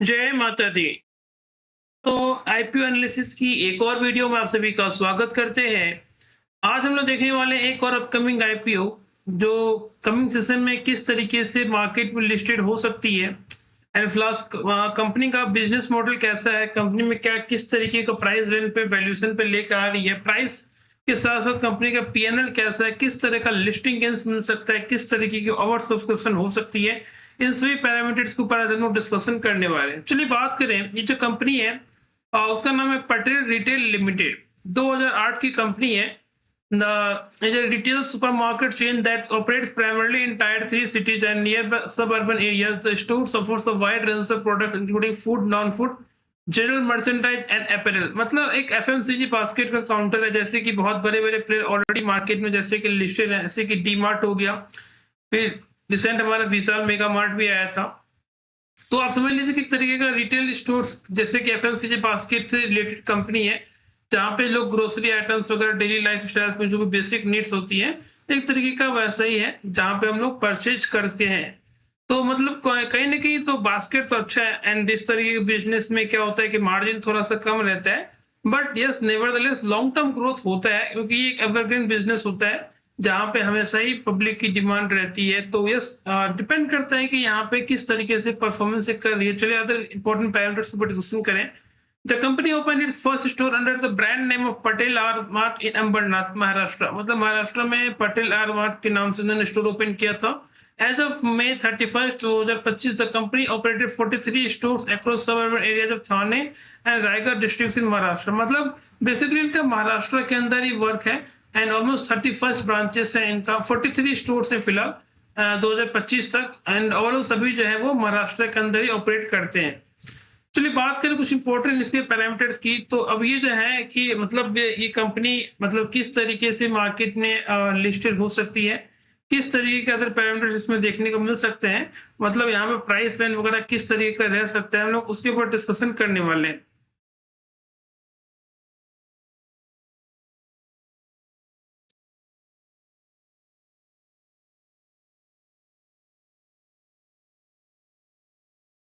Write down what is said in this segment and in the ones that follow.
जय माता दी। तो आईपीओ एनालिसिस की एक और वीडियो में आप सभी का स्वागत करते हैं। आज हम लोग देखने वाले हैं एक और अपकमिंग आईपीओ जो कमिंग सेशन में किस तरीके से मार्केट में लिस्टेड हो सकती है एंड प्लस कंपनी का बिजनेस मॉडल कैसा है, कंपनी में क्या किस तरीके का प्राइस रेंज पे वैल्यूएशन पे लेकर आ रही है, प्राइस के साथ साथ कंपनी का पीएनएल कैसा है, किस तरह का लिस्टिंग गेंस मिल सकता है, किस तरीके की ओवर सब्सक्रिप्शन हो सकती है। इन सभी पैरामीटर्स के ऊपर आज हम लोग डिस्कशन करने वाले हैं। चलिए बात करें, ये जो कंपनी है उसका नाम है पटेल रिटेल लिमिटेड। 2008 की कंपनी है। is a retail supermarket chain that operates primarily in Tier 3 cities and nearby suburban areas. The store offers a wide range of products including food, non-food, general merchandise and apparel. मतलब एक FMCG basket का counter है, जैसे कि बहुत बड़े बड़े player already market में जैसे कि लिस्टेड है, जैसे कि डी मार्ट हो गया, फिर रिसेंट हमारा विशाल मेगा मार्ट भी आया था। तो आप समझ लीजिए कि एक तरीके का रिटेल स्टोर्स जैसे कि एफएमसीजी बास्केट से रिलेटेड कंपनी है, जहाँ पे लोग ग्रोसरी आइटम्स वगैरह डेली लाइफ स्टाइल में जो भी बेसिक नीड्स होती है, एक तरीके का वैसा ही है जहाँ पे हम लोग परचेज करते हैं। तो मतलब कहीं ना कहीं तो बास्केट तो अच्छा है एंड इस तरीके के बिजनेस में क्या होता है कि मार्जिन थोड़ा सा कम रहता है, but yes nevertheless long term growth होता है क्योंकि ये एक एवरग्रीन बिजनेस होता है जहाँ पे हमेशा ही पब्लिक की डिमांड रहती है। तो यस डिपेंड करता है कि यहाँ पे किस तरीके से परफॉर्मेंस कर रही है। चलिए अदर इंपॉर्टेंट पैरामीटर्स पर डिस्कशन करें। The company open its first store under the brand name of Patel R mart in Ambernath Maharashtra. मतलब महाराष्ट्र में पटेल आर मार्ट के नाम से उन्होंने स्टोर ओपन किया था। As of May 31st, 2025, the company operated 43 stores across suburban areas of Thane and Raigad districts in Maharashtra. मतलब basically इनका महाराष्ट्र के अंदर ही वर्क है एंड ऑलमोस्ट 31 ब्रांचेस है इनका, 43 स्टोर है फिलहाल 2025 तक एंड ओवरऑल सभी जो है वो महाराष्ट्र के अंदर ही ऑपरेट करते हैं। चलिए बात करें कुछ इंपॉर्टेंट इसके पैरामीटर्स की। तो अब ये जो है कि मतलब ये कंपनी मतलब किस तरीके से मार्केट में लिस्टेड हो सकती है, किस तरीके के अदर पैरामीटर्स इसमें देखने को मिल सकते हैं, मतलब यहाँ पे प्राइस बैंड वगैरह किस तरीके का रह सकता है, हम लोग उसके ऊपर डिस्कशन करने वाले हैं।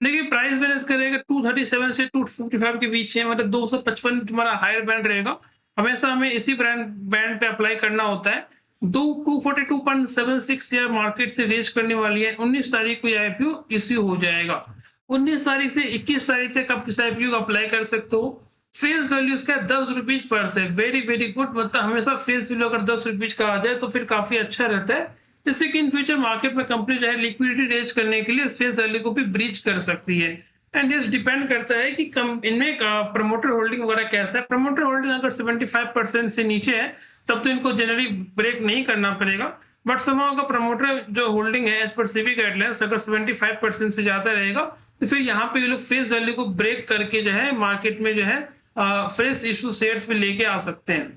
देखिए प्राइस बैंड इसका रहेगा 237 से 255 के बीच है, मतलब 255 तुम्हारा हायर बैंड रहेगा। हमेशा हमें इसी ब्रांड बैंड पे अप्लाई करना होता है। दो 242.76 शेयर मार्केट से रेज करने वाली है। 19 तारीख को आईपीओ इश्यू हो जाएगा। 19 तारीख से 21 तारीख तक आप इस आईपीओ को अप्लाई कर सकते हो। फेस वैल्यू इसका 10 रुपीज पर से, वेरी वेरी गुड। मतलब हमेशा फेस वैल्यू अगर 10 रुपीज का आ जाए तो फिर काफी अच्छा रहता है, जिससे कि इन फ्यूचर मार्केट में कंपनी जो है लिक्विडिटी रेज करने के लिए फेस वैल्यू को भी ब्रीच कर सकती है। एंड ये डिपेंड करता है कि इनमें प्रमोटर होल्डिंग वगैरह कैसा है। प्रमोटर होल्डिंग अगर 75% से नीचे है तब तो इनको जनरली ब्रेक नहीं करना पड़ेगा, बट समाव का प्रमोटर जो होल्डिंग है एज पर सेबी गाइडलाइंस अगर 75% से ज्यादा रहेगा तो फिर यहाँ पे ये लोग फेस वैल्यू को ब्रेक करके जो है मार्केट में जो है फ्रेश इशू शेयर्स में लेके आ सकते हैं।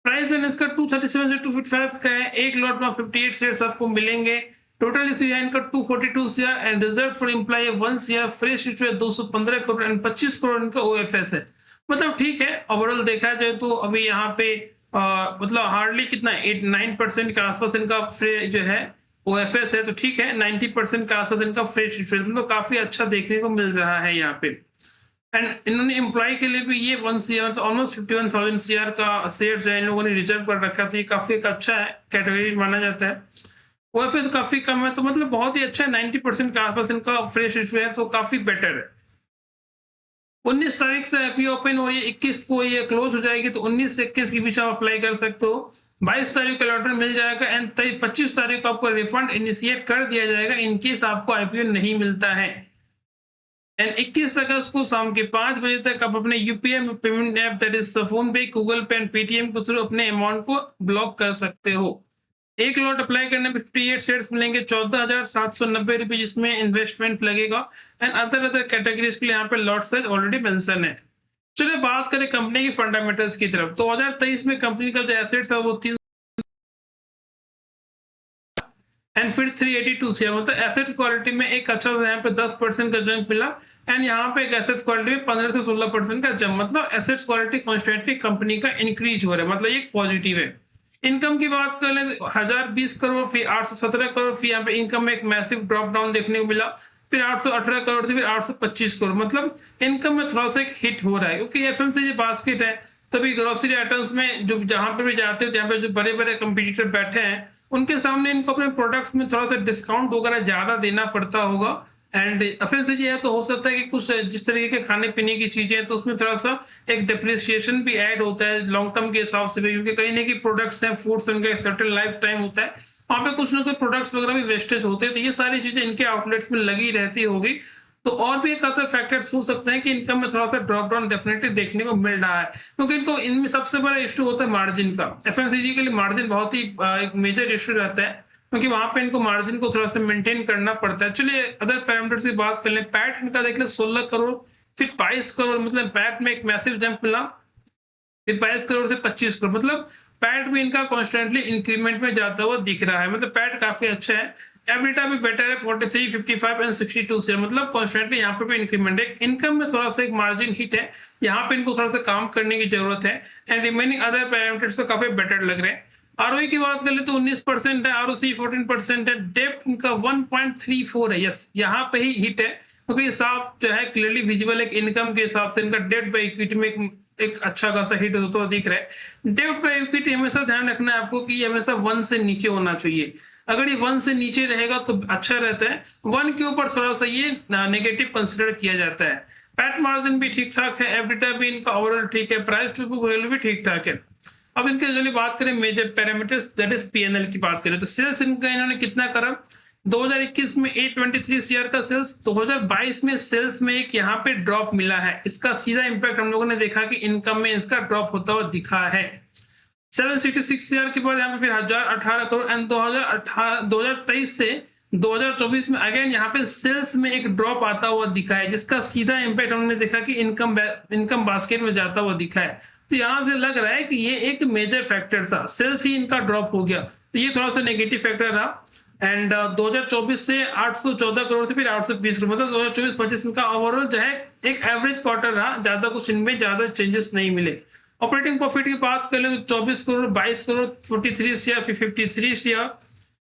प्राइस रेंज इसका 237 से 255 का है। एक लॉट में 58 शेयर्स आपको मिलेंगे। टोटल इशू है इनका 242 share and reserve for employ 1 share. Fresh issue है 215 करोड़ एंड 25 करोड़ इनका ओएफएस है। मतलब ठीक है, ओवरऑल देखा जाए तो अभी यहाँ पे मतलब हार्डली कितना 8-9% के आसपास इनका जो है ओएफएस है, तो ठीक है 90% के आसपास इनका फ्रेश इशू है, मतलब काफी अच्छा देखने को मिल रहा है यहाँ पे। एंड इन्होंने एम्प्लॉय के लिए भी ये 1 सीआर ऑलमोस्ट 51,000 सीआर का शेयर जो है इन लोगों ने रिजर्व कर रखा था। ये काफी एक अच्छा है, कैटेगरी माना जाता है। ओएफएस काफी कम है, तो मतलब बहुत ही अच्छा है। 90% के आसपास इनका फ्रेश इशू है, तो काफी बेटर है। 19 तारीख से आईपीओ ओपन हो रही है, 21 को ये क्लोज हो जाएगी, तो 19 से 21 के बीच आप अप्लाई कर सकते हो। 22 तारीख को लॉटर मिल जाएगा एंड 25 तारीख को आपको रिफंड इनिशिएट कर दिया जाएगा इन केस आपको आईपीओ नहीं मिलता है। एंड 21 अगस्त को शाम के 5 बजे तक आप अपने UPI payment app that is phone पे, गूगल पे एंड पेटीएम के थ्रू अपने अमाउंट को ब्लॉक कर सकते हो। एक लॉट अप्लाई करने में 58 शेयर्स मिलेंगे, 14,790 रुपए जिसमें इन्वेस्टमेंट लगेगा एंड अदर अदर कैटेगरीज के लिए यहाँ पे लॉट साइज ऑलरेडी मेंशन है। चलिए बात करें कंपनी की फंडामेंटल्स की तरफ। 2023 में कंपनी का जो एसेट्स है वो 3 एंड फिर 382 शेयर, मतलब एसेट्स क्वालिटी में एक अच्छा यहाँ पे 10% का जंप मिला एंड यहाँ पे एक एसेट्स क्वालिटी में 15 से 16% का जंप, मतलब एसेट्स क्वालिटी कॉन्स्टेंटली कंपनी का इंक्रीज हो रहा है, मतलब ये पॉजिटिव है। इनकम की बात कर लें 1020 करोड़ फी, 817 करोड़ फी, यहाँ पे इनकम में एक मैसिव ड्रॉप डाउन देखने को मिला। फिर 818 करोड़ से फिर 825 करोड़, मतलब इनकम में थोड़ा सा एक हिट हो रहा है, क्योंकि एफएमसीजी बास्केट है। तभी ग्रोसरी आइटम्स में जो जहां पे भी जाते हो, जहाँ पे जो बड़े बड़े कंपटीटर बैठे हैं, उनके सामने इनको अपने प्रोडक्ट्स में थोड़ा सा डिस्काउंट वगैरह ज्यादा देना पड़ता होगा। एंड एफएमसीजी है तो हो सकता है कि कुछ जिस तरीके के खाने पीने की चीजें हैं तो उसमें थोड़ा सा एक डिप्रिसिएशन भी ऐड होता है लॉन्ग टर्म के हिसाब से भी, क्योंकि कहीं ना कहीं प्रोडक्ट्स हैं, फूड्स, उनका एक सर्टेन लाइफ टाइम होता है, वहां पे कुछ ना कुछ प्रोडक्ट्स वगैरह भी वेस्टेज होते हैं। तो ये सारी चीजें इनके आउटलेट्स में लगी रहती होगी। तो और भी एक अदर फैक्टर्स हो सकते हैं कि इनकम में थोड़ा सा ड्रॉप डाउन डेफिनेटली देखने को मिल रहा है, क्योंकि इनको इनमें सबसे बड़ा इश्यू होता है मार्जिन का। एफएमसीजी के लिए मार्जिन बहुत ही एक मेजर इश्यू रहता है, क्योंकि वहां पे इनको मार्जिन को थोड़ा सा मेंटेन करना पड़ता है। चलिए अदर पैरामीटर्स की बात कर लें। पैट इनका देख लें 16 करोड़, फिर 22 करोड़, मतलब पैट में एक मैसिव जंप मिला, फिर 22 करोड़ से 25 करोड़, मतलब पैट भी इनका कॉन्स्टेंटली इंक्रीमेंट में जाता हुआ दिख रहा है, मतलब पैट काफी अच्छा है। एबिटा भी बेटर है, 43, 55 एंड 62 से, मतलब कॉन्स्टेंटली यहाँ पे भी इंक्रीमेंट है। इनकम में थोड़ा सा एक मार्जिन हिट है, यहाँ पे इनको थोड़ा सा काम करने की जरूरत है। एंड रिमेनिंग अदर पैरामीटर्स तो काफी बेटर लग रहे हैं। आरओई की बात कर ले तो 19% है, आरओसी 14% है, डेप्ट इनका 1.34 है। यस, यहाँ पे ही हिट है, क्योंकि साफ जो है क्लियरली विजिबल एक इनकम के हिसाब से इनका डेट बाय इक्विटी में एक अच्छा खासा हिट होता हुआ दिख रहा है। डेट बाय इक्विटी हमेशा ध्यान रखना है आपको कि ये हमेशा 1 से नीचे होना चाहिए। अगर ये 1 से नीचे रहेगा तो अच्छा रहता है, 1 के ऊपर थोड़ा सा ये नेगेटिव कंसिडर किया जाता है। पैट मार्जिन भी ठीक ठाक है, एबिटा भी इनका ओवरऑल ठीक है, प्राइस टू बुक वैल्यू भी ठीक ठाक है। अब इनके चलिए बात करें major parameters, that is PNL की बात करें तो सेल्स इनका इन्होंने कितना करा, 2021 में 823 सीआर का सेल्स, 2022 में सेल्स में एक यहाँ पे ड्रॉप मिला है। इसका सीधा इंपैक्ट हम लोगों ने देखा कि इनकम में इसका ड्रॉप होता हुआ दिखा है। 766 सीआर के बाद यहाँ पे फिर 1018 करोड़, एंड 2023 से 2024 में अगेन यहाँ पे सेल्स में एक ड्रॉप आता हुआ दिखा है, जिसका सीधा इंपैक्ट हमने देखा कि इनकम बास्केट में जाता हुआ दिखा है। तो यहां से लग रहा है कि ये एक मेजर फैक्टर था, सेल्स ही इनका ड्रॉप हो गया, तो ये थोड़ा सा नेगेटिव फैक्टर रहा। एंड 2024 से 814 करोड़ से फिर 820 करोड़, मतलब 2024-25 इनका ओवरऑल जो है एक एवरेज क्वार्टर रहा, ज्यादा कुछ इनमें ज्यादा चेंजेस नहीं मिले। ऑपरेटिंग प्रॉफिट की बात कर ले तो 24 करोड़, 22 करोड़, 43 सीआर, फिर 53 सीआर,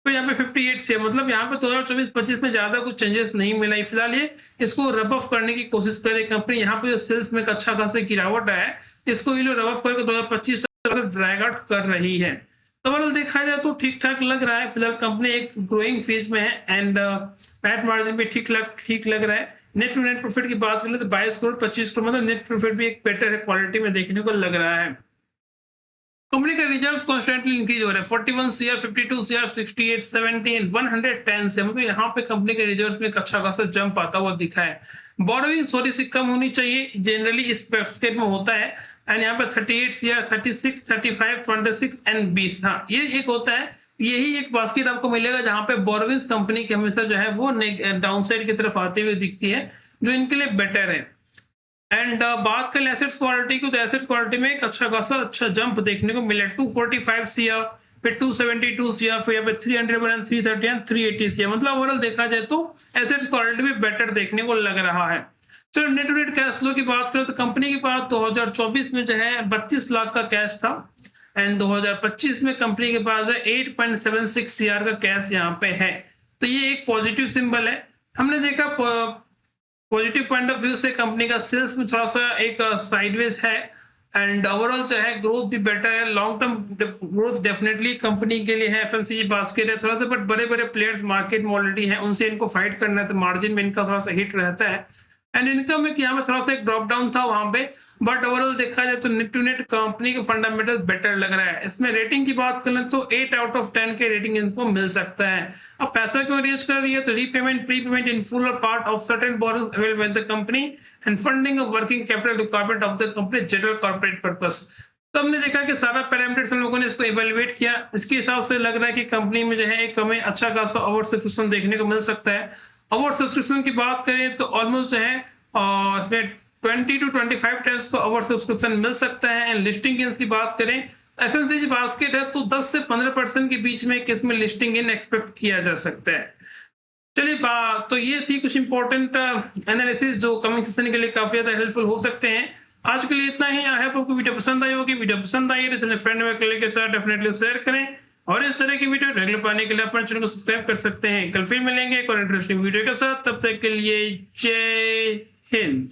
तो यहाँ पे 58 सीआर, मतलब यहाँ पे 2024-25 में ज्यादा कुछ चेंजेस नहीं मिला। फिलहाल ये इसको रब ऑफ करने की कोशिश करे कंपनी। यहाँ पे जो सेल्स में एक अच्छा खासा गिरावट आया है, इसको ये लोग रब ऑफ करके 2025 तक ड्रैग आउट कर रही है। तो ओवरऑल देखा जाए तो ठीक ठाक लग रहा है। फिलहाल कंपनी एक ग्रोइंग फेज में है, एंड पैट मार्जिन भी ठीक लग रहा है। नेट टू नेट प्रॉफिट की बात करें तो 22 करोड़, 25 करोड़, मतलब नेट प्रॉफिट भी एक बेटर है क्वालिटी में देखने को लग रहा है। कंपनी का रिजल्ट्स कॉन्स्टेंटली इंक्रीज हो रहा है, 41 सीआर, 52 सीआर, 68, 70 एंड 110 से, मतलब यहाँ पे कंपनी के रिजल्ट्स में एक अच्छा खासा जंप आता हुआ दिखा है। बोरोइंग थोड़ी सी कम होनी चाहिए, जनरली इस बास्केट में होता है। एंड यहाँ पे 38 सीआर, 36, 35, 26 एंड 20, हाँ ये एक होता है, यही एक बास्केट आपको मिलेगा जहां पे बोरोइंग्स कंपनी की हमेशा जो है वो डाउनसाइड की तरफ आते हुए दिखती है, जो इनके लिए बेटर है। एंड बात करें एसेट्स क्वालिटी की तो एसेट्स क्वालिटी में एक अच्छा खासा अच्छा जंप देखने को मिला, 245 सीआर, फिर 272 सीआर, फिर यहाँ पे 300, 330 एंड 380 सीआर, मतलब ओवरऑल देखा जाए तो एसेट्स क्वालिटी में बेटर देखने को लग रहा है। चलो net to net cash flow की बात करें तो कंपनी के पास 2024 में जो है 32 लाख का कैश था, एंड 2025 में कंपनी के पास 8.76 सीआर का कैश यहाँ पे है। तो ये एक पॉजिटिव सिंबल है। हमने देखा पॉजिटिव पॉइंट ऑफ व्यू से कंपनी का सेल्स में थोड़ा सा एक साइडवेज है, एंड ओवरऑल जो है ग्रोथ भी बेटर है। Long term growth definitely company के लिए है, एफएमसीजी बास्केट है थोड़ा सा, बट बड़े बड़े प्लेयर्स मार्केट में ऑलरेडी है, उनसे इनको फाइट करना है, तो मार्जिन में इनका थोड़ा सा हिट रहता है। एंड इनकम में यहाँ पे थोड़ा सा एक ड्रॉप डाउन था वहां पे, बट ओवरऑल देखा जाए तो नेट टू नेट कंपनी के फंडामेंटल्स बेटर लग रहा है। इसमें रेटिंग की बात करें तो 8 आउट ऑफ 10 के रेटिंग इनको मिल सकता है। अब पैसा क्यों रेज कर रही है, तो रीपेमेंट, प्रीपेमेंट इन फुल और part of certain borrowings available by the company and funding of working capital requirement of the company general corporate purpose. तो हमने देखा कि सारा पैरामीटर्स हम लोगों ने इसको इवेल्युएट किया, इसके हिसाब से लग रहा है कि कंपनी में जो है एक हमें अच्छा खासा अवार्ड सब्सक्रिप्शन देखने को मिल सकता है। अवार्ड सब्सक्रिप्शन की बात करें तो ऑलमोस्ट जो है इसमें 20 to 25 टाइम्स को अवार्ड सब्सक्रिप्शन मिल सकता है। एंड लिस्टिंग गेन्स की बात करें, एफएमसीजी बास्केट है तो 10 से 15% के बीच में किसमें लिस्टिंग गेन एक्सपेक्ट किया जा सकता है। चलिए तो ये थी कुछ इंपॉर्टेंट एनालिसिस जो कमिंग सेशन के लिए काफी ज्यादा हेल्पफुल हो सकते हैं। आज के लिए इतना ही। आई होप आपको वीडियो पसंद आई होगी। वीडियो पसंद आई तो चलिए फ्रेंड में के साथ डेफिनेटली शेयर करें। और इस तरह की वीडियो रेगुलर पाने के लिए अपने चैनल को सब्सक्राइब कर सकते हैं। कल फिर मिलेंगे एक और इंटरेस्टिंग वीडियो के साथ, तब तक के लिए जय हिंद।